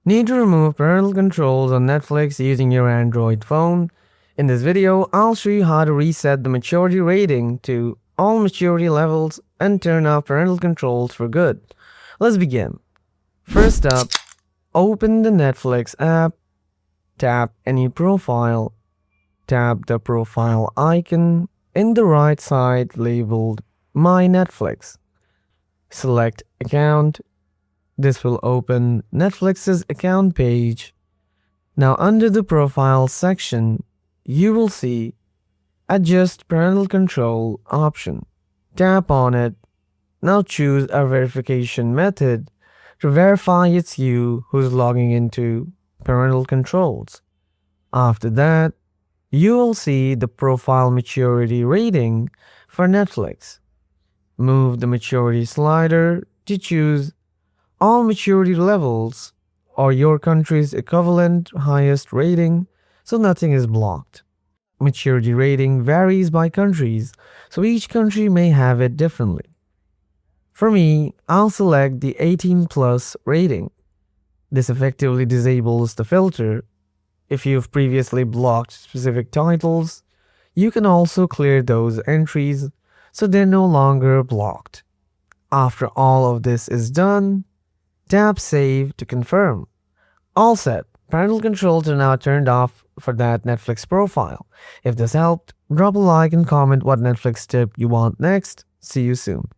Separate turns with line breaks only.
Need to remove parental controls on Netflix using your Android phone? In this video, I'll show you how to reset the maturity rating to all maturity levels and turn off parental controls for good. Let's begin. First up, open the Netflix app, tap any profile, tap the profile icon in the right side labeled My Netflix. Select Account. This will open Netflix's account page. Now under the Profile section, you will see Adjust Parental Control option. Tap on it. Now choose a verification method to verify it's you who's logging into parental controls. After that, you will see the profile maturity rating for Netflix. Move the maturity slider to choose all maturity levels or your country's equivalent highest rating, so nothing is blocked. Maturity rating varies by countries, so each country may have it differently. For me, I'll select the 18 plus rating. This effectively disables the filter. If you've previously blocked specific titles, you can also clear those entries so they're no longer blocked. After all of this is done, tap Save to confirm. All set. Parental controls are now turned off for that Netflix profile. If this helped, drop a like and comment what Netflix tip you want next. See you soon.